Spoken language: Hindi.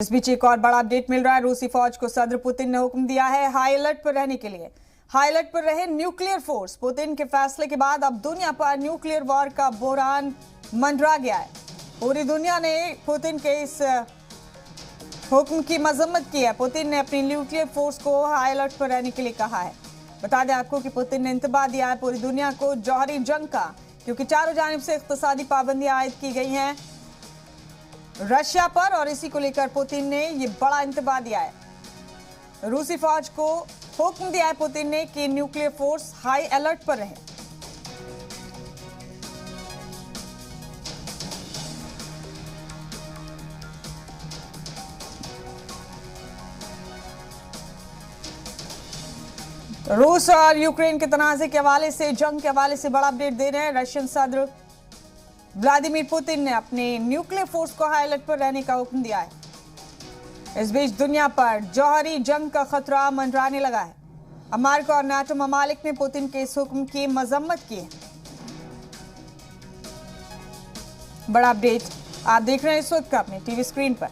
इस बीच एक और बड़ा अपडेट मिल रहा है। रूसी फौज को सदर पुतिन ने हुक्म दिया है हाई अलर्ट पर रहने के लिए। हाई अलर्ट पर रहे न्यूक्लियर फोर्स। पुतिन के फैसले के बाद अब दुनिया पर न्यूक्लियर वॉर का बहरान मंडरा गया है। पूरी दुनिया ने पुतिन के इस हुक्म की मजम्मत की है। पुतिन ने अपनी न्यूक्लियर फोर्स को हाई अलर्ट पर रहने के लिए कहा है। बता दें आपको कि पुतिन ने इंतबाह दिया है पूरी दुनिया को जौहरी जंग का, क्योंकि चारों जानिब से इक्तसादी पाबंदियां आयद की गई हैं रशिया पर, और इसी को लेकर पुतिन ने ये बड़ा इंतबाह दिया है। रूसी फौज को हुक्म दिया है पुतिन ने कि न्यूक्लियर फोर्स हाई अलर्ट पर रहे। रूस और यूक्रेन के तनाजे के हवाले से, जंग के हवाले से बड़ा अपडेट दे रहे हैं। रशियन सदर व्लादिमीर पुतिन ने अपने न्यूक्लियर फोर्स को हाई अलर्ट पर रहने का हुक्म दिया है। इस बीच दुनिया पर जौहरी जंग का खतरा मंडराने लगा है। अमेरिका और नाटो ममालिक ने पुतिन के इस हुक्म की मजम्मत की है। बड़ा अपडेट आप देख रहे हैं इस वक्त का अपने टीवी स्क्रीन पर।